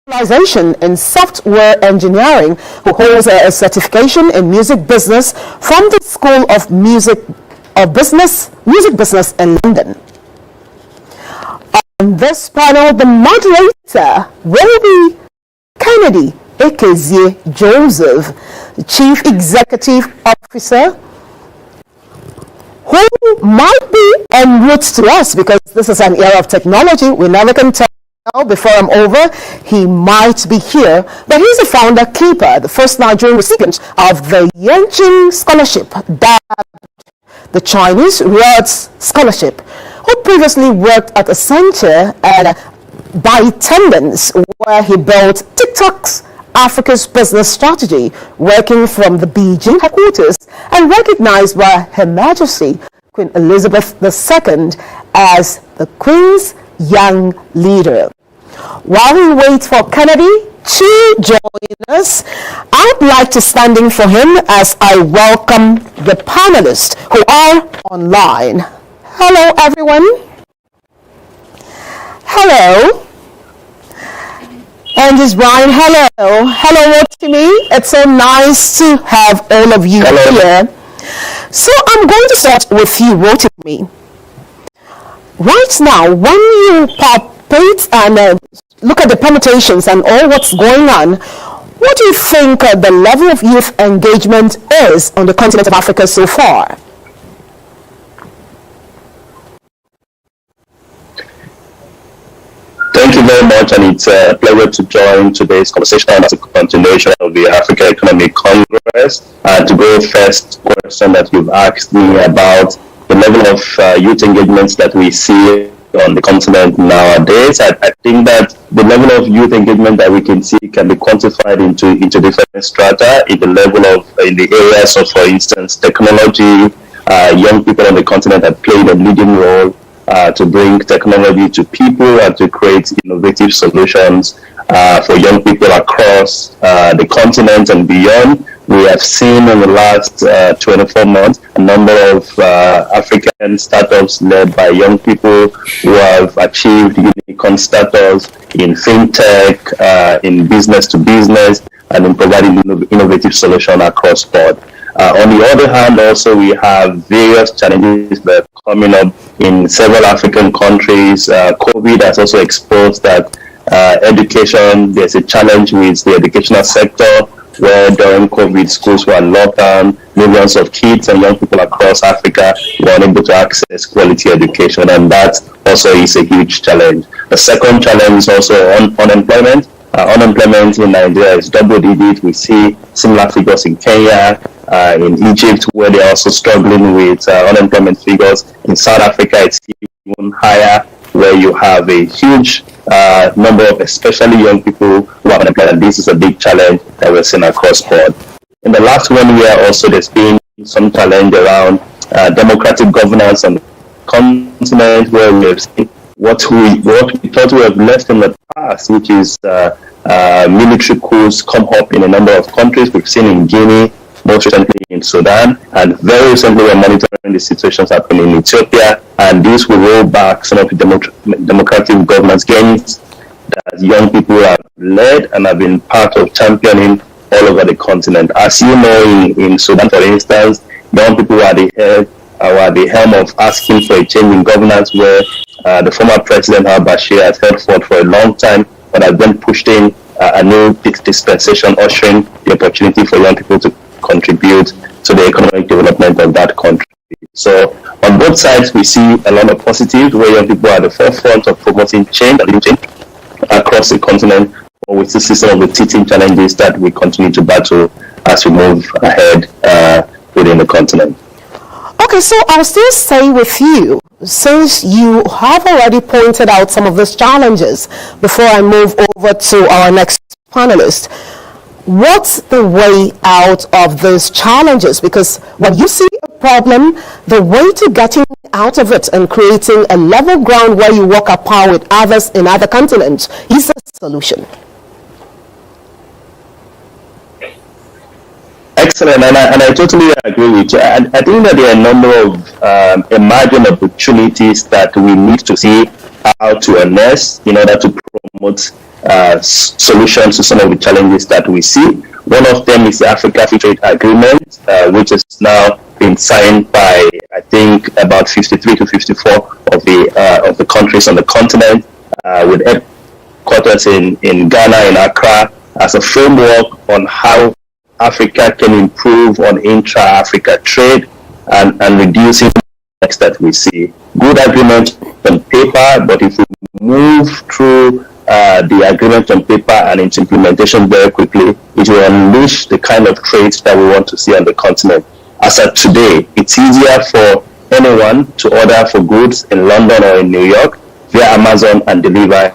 specialization in software engineering, who holds a certification in music business from the School of Music Business in London. On this panel, the moderator will be Kennedy Ekezie Joseph, Chief Executive Officer, who might be en route to us because this is an era of technology. We never can tell. Before I'm over, he might be here, but he's the founder keeper, the first Nigerian recipient of the Yanjing Scholarship, the Chinese Rhodes Scholarship, who previously worked at a center at by Tendons, where he built TikTok's Africa's business strategy, working from the Beijing headquarters and recognized by Her Majesty Queen Elizabeth II as the Queen's young leader. While we wait for Kennedy to join us, I'd like to stand in for him as I welcome the panelists who are online. Hello, everyone. Hello. And it's Brian. Hello. Hello, Rotimi. It's so nice to have all of you here. So I'm going to start with you, Rotimi. Right now, when you palpate and look at the permutations and all what's going on, what do you think the level of youth engagement is on the continent of Africa so far? Thank you very much, and it's a pleasure to join today's conversation as a continuation of the Africa Economic Congress. To go first question that you've asked me about the level of youth engagements that we see on the continent nowadays. I think that the level of youth engagement that we can see can be quantified into different strata in the areas of, for instance, technology. Young people on the continent have played a leading role to bring technology to people and to create innovative solutions for young people across the continent and beyond. We have seen in the last 24 months a number of African startups led by young people who have achieved unicorn status in fintech, in business to business, and in providing innovative solutions across board. On the other hand, also we have various challenges that are coming up in several African countries. COVID has also exposed that education, there's a challenge with the educational sector, where during COVID schools were locked down, millions of kids and young people across Africa were unable to access quality education, and that also is a huge challenge. The second challenge is also unemployment. Unemployment in Nigeria is double digit. We see similar figures in Kenya, in Egypt, where they're also struggling with unemployment figures. In South Africa, it's even higher, where you have a huge number of especially young people who are unemployed, and this is a big challenge that we're seeing across board. In the last 1 year also, there's been some challenge around democratic governance on the continent, where we have seen what we thought we have left in the past, which is military coups come up in a number of countries. We've seen in Guinea, most recently in Sudan, and very recently we're monitoring the situations happening in Ethiopia, and this will roll back some of the democratic governance gains that young people have led and have been part of championing all over the continent. As you know, in Sudan, for instance, young people were at the helm of asking for a change in governance, where the former president al-Bashir has held forth for a long time, but has then pushed in a new dispensation, ushering the opportunity for young people to contribute to the economic development of that country. So on both sides, we see a lot of positives, where young people are at the forefront of promoting change and leading change across the continent, but we still see some of the teething challenges that we continue to battle as we move ahead within the continent. Okay, so I'll still stay with you, since you have already pointed out some of those challenges, before I move over to our next panelist. What's the way out of those challenges? Because when you see a problem, the way to getting out of it and creating a level ground where you walk at par with others in other continents is a solution. Excellent, and I totally agree with you. I think that there are a number of emerging opportunities that we need to see how to harness in order to promote solutions to some of the challenges that we see. One of them is the Africa Free Trade Agreement, which is now been signed by, I think, about 53 to 54 of the countries on the continent, with headquarters in Ghana, in Accra, as a framework on how Africa can improve on intra-Africa trade and reducing the effects that we see. Good agreement on paper, but if we move through the agreement on paper and its implementation very quickly, it will unleash the kind of trade that we want to see on the continent. As of today, it's easier for anyone to order for goods in London or in New York via Amazon and deliver.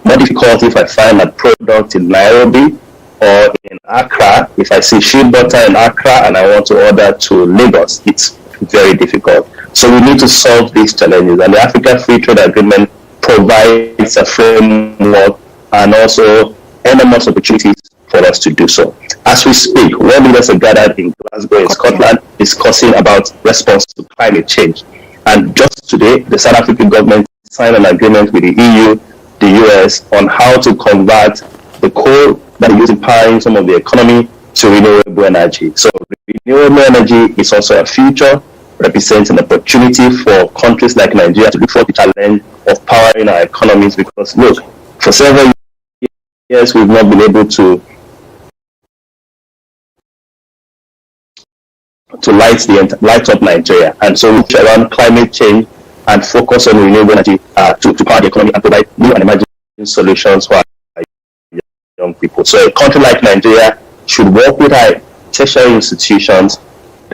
More difficult if I find a product in Nairobi or in Accra. If I see shea butter in Accra and I want to order to Lagos, it's very difficult. So we need to solve these challenges, and the Africa Free Trade Agreement provides a framework and also enormous opportunities for us to do so. As we speak, world leaders are gathered in Glasgow, in Scotland, discussing about response to climate change. And just today, the South African government signed an agreement with the EU, the US, on how to convert the coal that is used in powering some of the economy to renewable energy. So renewable energy is also a future, represents an opportunity for countries like Nigeria to look for the challenge of powering our economies, because look, for several years we've not been able to light up Nigeria, and so we should around climate change and focus on renewable energy to power the economy and provide new and emerging solutions for our young people. So a country like Nigeria should work with our tertiary institutions.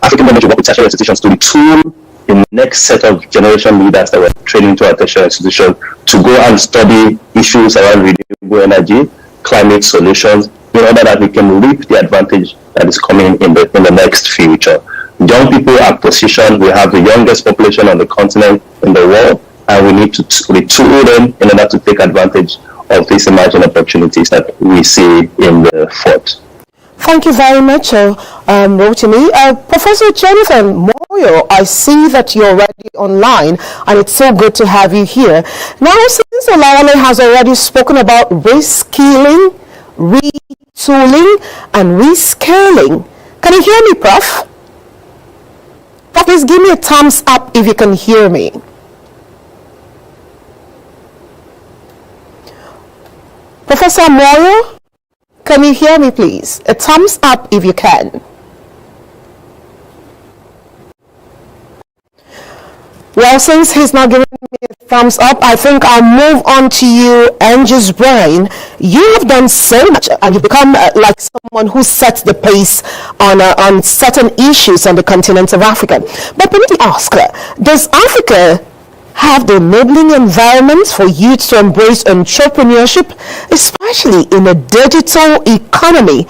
African government should work with tertiary institutions to retool the next set of generation leaders that we're training to our tertiary institutions to go and study issues around renewable energy, climate solutions, in order that we can reap the advantage that is coming in the next future. Young people are positioned. We have the youngest population on the continent in the world, and we need to retool them in order to take advantage of these emerging opportunities that we see in the fort. Thank you very much, Rotimi. Professor Jonathan Moyo, I see that you're already online, and it's so good to have you here. Now, since Olawale has already spoken about reskilling, retooling, and rescaling, can you hear me, Prof? Please give me a thumbs up if you can hear me. Professor Moyo, can you hear me, please? A thumbs up if you can. Well, since he's not giving me a thumbs up, I think I'll move on to you, Angus Brain. You have done so much, and you've become like someone who sets the pace on certain issues on the continent of Africa. But let me ask, does Africa have the enabling environment for youth to embrace entrepreneurship, especially in a digital economy?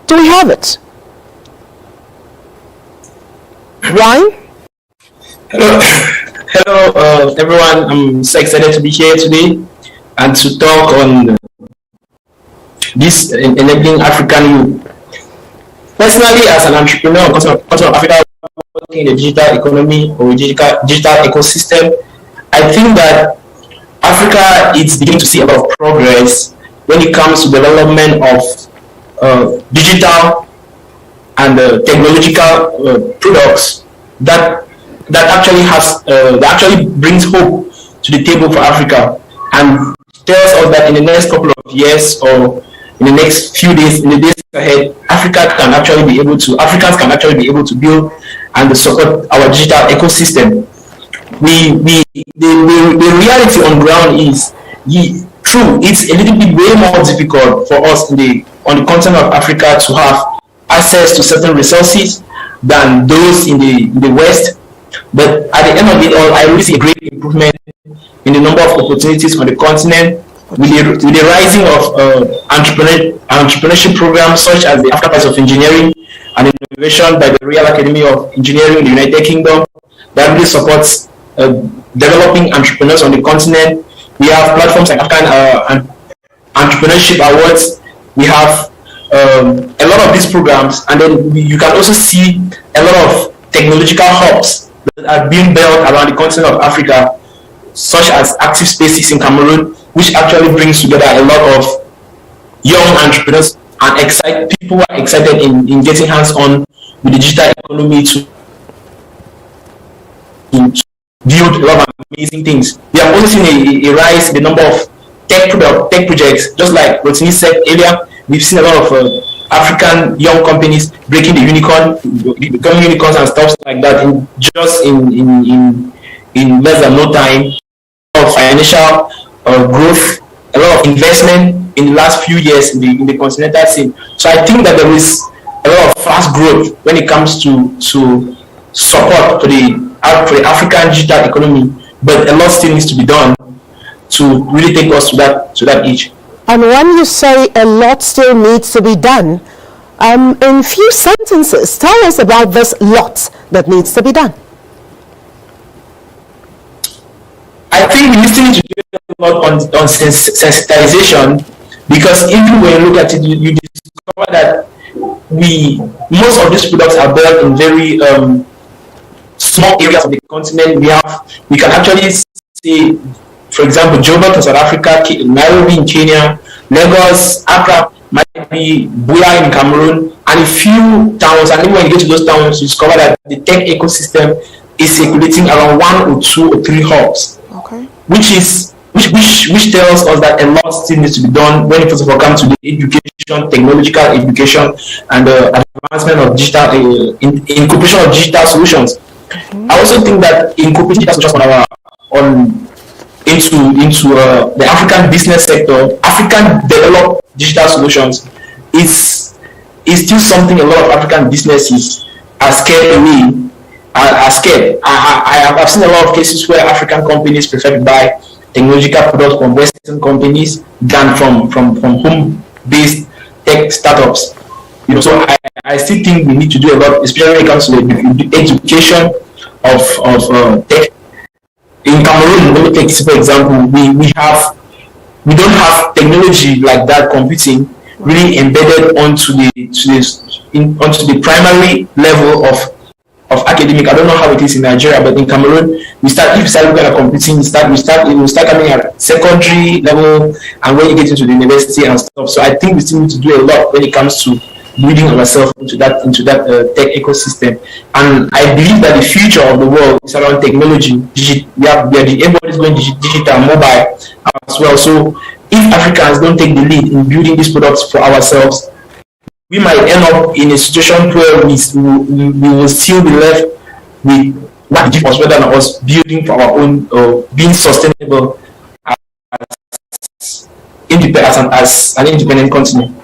Do we have it? Ryan? Hello, everyone. I'm so excited to be here today and to talk on this enabling African youth. Personally, as an entrepreneur, because of Africa working in the digital economy or digital ecosystem, I think that Africa is beginning to see a lot of progress when it comes to development of digital and technological products that actually brings hope to the table for Africa, and tells us that in the next couple of years or in the next few days, in the days ahead, Africans can actually be able to build and support our digital ecosystem. The reality on ground is true. It's a little bit way more difficult for us on the continent of Africa to have access to certain resources than those in the West. But at the end of it all, I really see a great improvement in the number of opportunities on the continent with the rising of entrepreneurship programs such as the Africa Prize of Engineering and Innovation by the Royal Academy of Engineering in the United Kingdom that really supports developing entrepreneurs on the continent. We have platforms like African Entrepreneurship Awards. We have a lot of these programs, and then you can also see a lot of technological hubs that are being built around the continent of Africa, such as active spaces in Cameroon, which actually brings together a lot of young entrepreneurs and people who are excited in getting hands-on with the digital economy to build a lot of amazing things. We have also seen a rise in the number of tech projects, just like Rotini said earlier. We've seen a lot of African young companies breaking the becoming unicorns and stuff like that in less than no time. A lot of financial growth, a lot of investment in the last few years in the continental scene. So I think that there is a lot of fast growth when it comes to support for the African digital economy, but a lot still needs to be done to really take us to that age. And when you say a lot still needs to be done, in few sentences, tell us about this lot that needs to be done. I think we still need to do a lot on sensitization, because if you look at it, you discover that most of these products are built in very small areas of the continent. We can actually see, for example, Joburg in South Africa, Nairobi in Kenya, Lagos, Accra might be Buea in Cameroon, and a few towns. And then when you get to those towns, you discover that the tech ecosystem is circulating around 1 or 2 or 3 hubs. Okay. Which tells us that a lot still needs to be done when it first of all comes to the education, technological education, and the advancement of digital incorporation of digital solutions. I also think that incorporating digital solutions into the African business sector, African developed digital solutions is still something a lot of African businesses are scared away. Are scared. I've seen a lot of cases where African companies prefer to buy technological products from Western companies than from home-based tech startups. So I still think we need to do a lot, especially when it comes to the education of tech. In Cameroon, let me take this for example. We don't have technology like that computing really embedded onto the primary level of academic. I don't know how it is in Nigeria, but in Cameroon, if you start looking at computing, we start coming at secondary level, and when you get into the university and stuff. So I think we still need to do a lot when it comes to building ourselves into that tech ecosystem. And I believe that the future of the world is around technology. Everybody's going digital, mobile as well. So if Africans don't take the lead in building these products for ourselves, we might end up in a situation where we will still be left with what give us rather than us building for our own, being sustainable as an independent continent.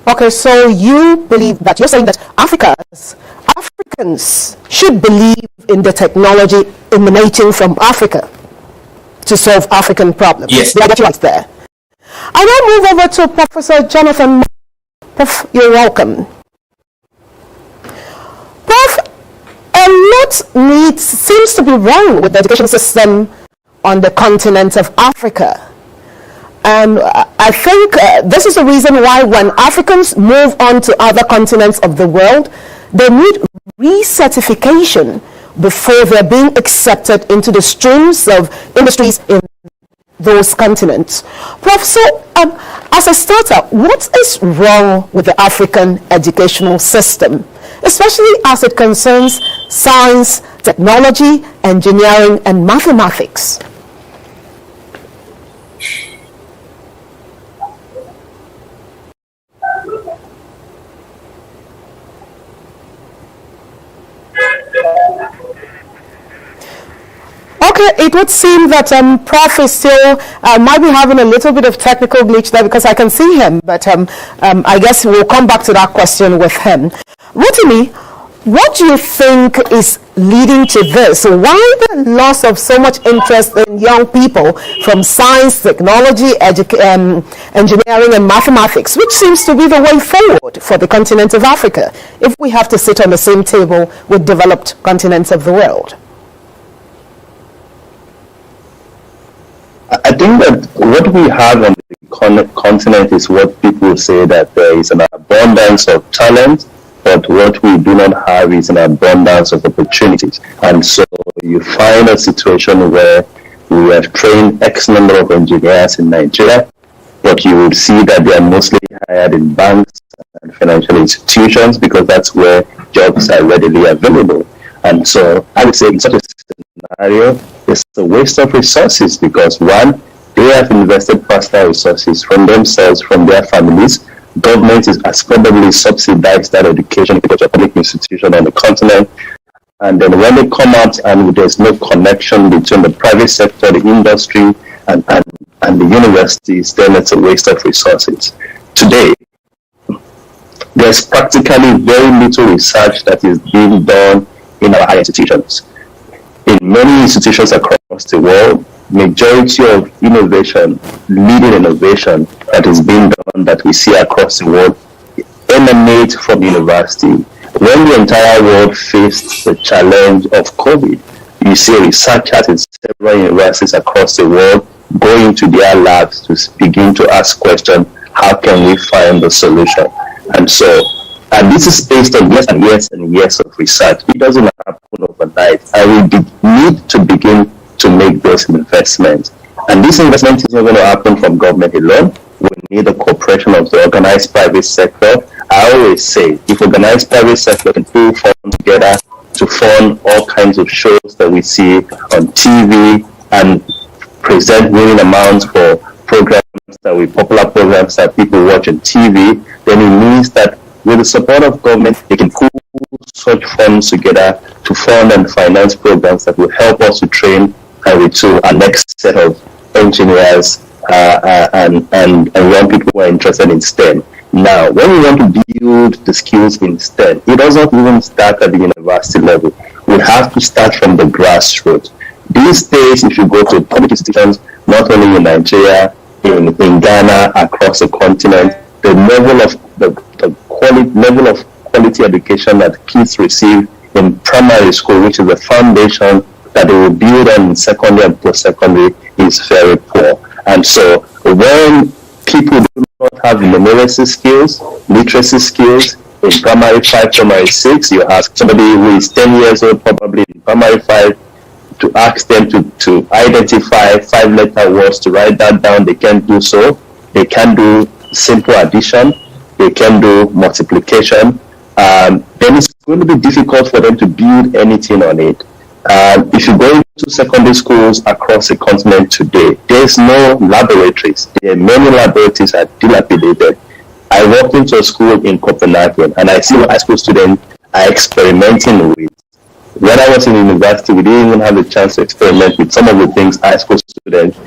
Okay, so you believe that you're saying that Africans should believe in the technology emanating from Africa to solve African problems. Yes. That's right there. I now move over to Professor Jonathan. Prof, you're welcome. Prof, a lot seems to be wrong with the education system on the continent of Africa. And I think this is the reason why when Africans move on to other continents of the world, they need recertification before they're being accepted into the streams of industries in those continents. Prof, so as a starter, what is wrong with the African educational system, especially as it concerns science, technology, engineering, and mathematics? Okay, it would seem that Prof is still might be having a little bit of technical glitch there, because I can see him, but I guess we'll come back to that question with him. Rotimi, what do you think is leading to this? Why the loss of so much interest in young people from science, technology, engineering, and mathematics, which seems to be the way forward for the continent of Africa, if we have to sit on the same table with developed continents of the world? I think that what we have on the continent is what people say, that there is an abundance of talent, but what we do not have is an abundance of opportunities. And so you find a situation where We have trained X number of engineers in Nigeria, but you would see that they are mostly hired in banks and financial institutions because that's where jobs are readily available. And so I would say in such a scenario, it's a waste of resources because one, they have invested personal resources from themselves, from their families. Government has probably subsidized that education because of a public institution on the continent. And then when they come out and there's no connection between the private sector, the industry, and the universities, then it's a waste of resources. Today, there's practically very little research that is being done in our higher institutions. In many institutions across the world, majority of innovation, leading innovation that is being done that we see across the world emanate from university. When the entire world faced the challenge of COVID, you see researchers in several universities across the world go into their labs to begin to ask questions, how can we find the solution? And this is based on years and years and years of research. It doesn't happen overnight. And we need to begin to make those investments. And this investment is not going to happen from government alone. We need the cooperation of the organized private sector. I always say, if organized private sector can pull funds together to fund all kinds of shows that we see on TV and present winning amounts for programs popular programs that people watch on TV, then it means that with the support of government, they can pull such funds together to fund and finance programs that will help us to train and retool our next set of engineers and young people who are interested in STEM. Now, when we want to build the skills in STEM, it doesn't even start at the university level. We have to start from the grassroots. These days, if you go to public institutions, not only in Nigeria, in Ghana, across the continent, the level of quality education that kids receive in primary school, which is the foundation that they will build on in secondary and post-secondary, is very poor. And so when people do not have numeracy skills, literacy skills in primary 5, primary 6, you ask somebody who is 10 years old, probably in primary 5, to ask them to identify 5-letter words, to write that down. They can't do so. They can do simple addition. They can do multiplication. Then it's going to be difficult for them to build anything on it. If you go into secondary schools across the continent today, there's no laboratories. There are many laboratories that are dilapidated. I walked into a school in Copenhagen and I see what high school students are experimenting with. When I was in university, we didn't even have a chance to experiment with some of the things high school students